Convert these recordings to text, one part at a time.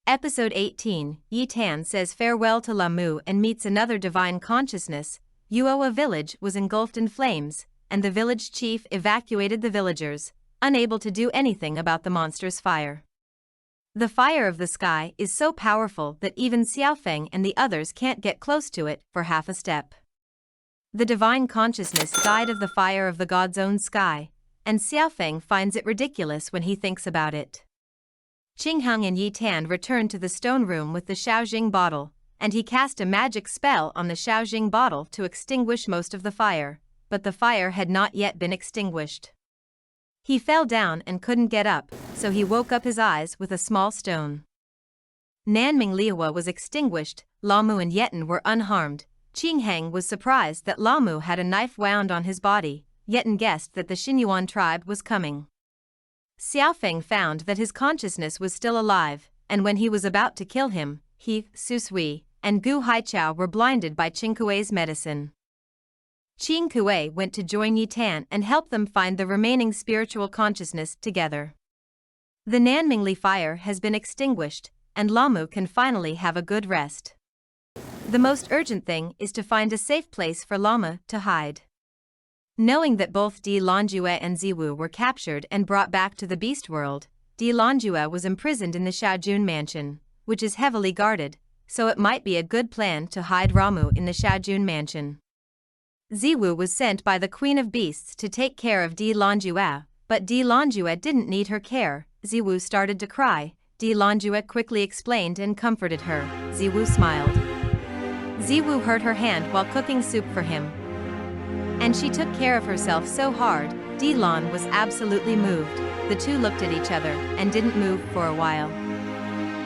Episode 18, Yi Tan says farewell to Lamu and meets another divine consciousness. Yuoa village was engulfed in flames, and the village chief evacuated the villagers, unable to do anything about the monstrous fire. The fire of the sky is so powerful that even Xiaofeng and the others can't get close to it for half a step. The divine consciousness died of the fire of the god's own sky, and Xiaofeng finds it ridiculous when he thinks about it. Qingheng and Yi Tan returned to the stone room with the Shaojing bottle, and he cast a magic spell on the Shaojing bottle to extinguish most of the fire, but the fire had not yet been extinguished. He fell down and couldn't get up, so he woke up his eyes with a small stone. Nanming Liuwa was extinguished, Lamu and Yetan were unharmed. Qingheng was surprised that Lamu had a knife wound on his body. Yetan guessed that the Xinyuan tribe was coming. Xiaofeng found that his consciousness was still alive, and when he was about to kill him, he, Su Sui, and Gu Haichao were blinded by Qing Kuei's medicine. Qing Kuei went to join Yi Tan and help them find the remaining spiritual consciousness together. The Nanmingli fire has been extinguished, and Lamu can finally have a good rest. The most urgent thing is to find a safe place for Lamu to hide. Knowing that both Di Lanjue and Ziwu were captured and brought back to the beast world, Di Lanjue was imprisoned in the Shaojun mansion, which is heavily guarded, so it might be a good plan to hide Ramu in the Shaojun mansion. Ziwu was sent by the Queen of Beasts to take care of Di Lanjue, but Di Lanjue didn't need her care. Ziwu started to cry. Di Lanjue quickly explained and comforted her. Ziwu smiled. Ziwu hurt her hand while cooking soup for him. And she took care of herself so hard. Di Lan was absolutely moved. The two looked at each other and didn't move for a while.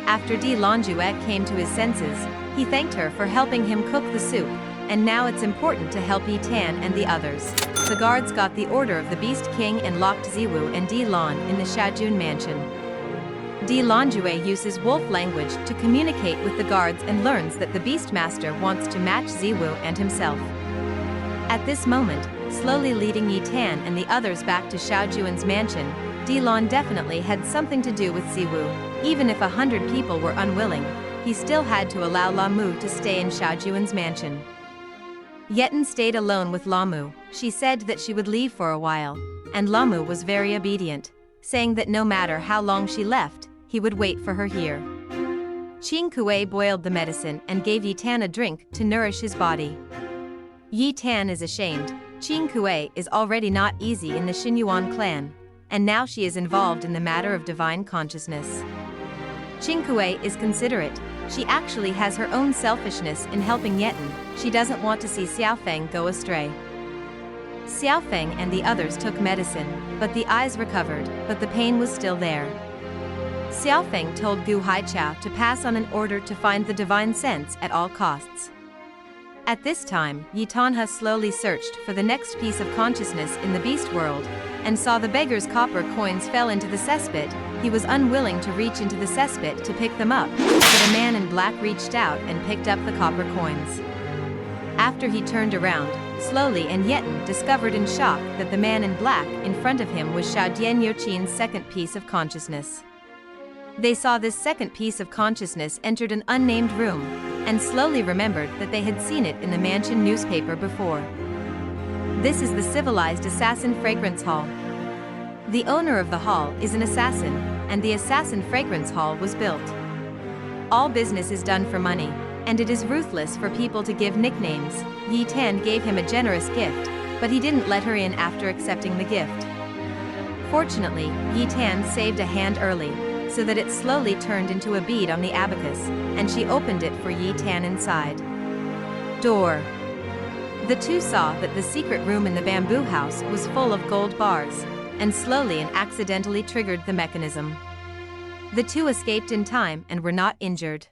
After Di Lanjue came to his senses, he thanked her for helping him cook the soup, and now it's important to help Yi Tan and the others. The guards got the order of the Beast King and locked Ziwu and Di Lan in the Shaojun mansion. Di Lanjue uses wolf language to communicate with the guards and learns that the Beast Master wants to match Ziwu and himself. At this moment, slowly leading Yi Tan and the others back to Shaojuan's mansion, Di Lan definitely had something to do with Ziwu. Even if 100 people were unwilling, he still had to allow Lamu to stay in Shaojuan's mansion. Yetan stayed alone with Lamu. She said that she would leave for a while, and Lamu was very obedient, saying that no matter how long she left, he would wait for her here. Qing Kuei boiled the medicine and gave Yi Tan a drink to nourish his body. Yi Tan is ashamed. Qing Kuei is already not easy in the Xinyuan clan, and now she is involved in the matter of divine consciousness. Qing Kuei is considerate. She actually has her own selfishness in helping Yetan. She doesn't want to see Xiaofeng go astray. Xiaofeng and the others took medicine, but the eyes recovered, but the pain was still there. Xiaofeng told Gu Haichao to pass on an order to find the divine sense at all costs. At this time, Yi Tanha slowly searched for the next piece of consciousness in the beast world, and saw the beggar's copper coins fell into the cesspit. He was unwilling to reach into the cesspit to pick them up, but a man in black reached out and picked up the copper coins. After he turned around, slowly, and Yetan discovered in shock that the man in black in front of him was Xiaodian Yoqin's second piece of consciousness. They saw this second piece of consciousness entered an unnamed room, and slowly remembered that they had seen it in the mansion newspaper before. This is the civilized assassin fragrance hall. The owner of the hall is an assassin, and the assassin fragrance hall was built. All business is done for money, and it is ruthless for people to give nicknames. Yi Tan gave him a generous gift, but he didn't let her in after accepting the gift. Fortunately, Yi Tan saved a hand early, so that it slowly turned into a bead on the abacus, and she opened it for Yi Tan inside. Door. The two saw that the secret room in the bamboo house was full of gold bars, and slowly and accidentally triggered the mechanism. The two escaped in time and were not injured.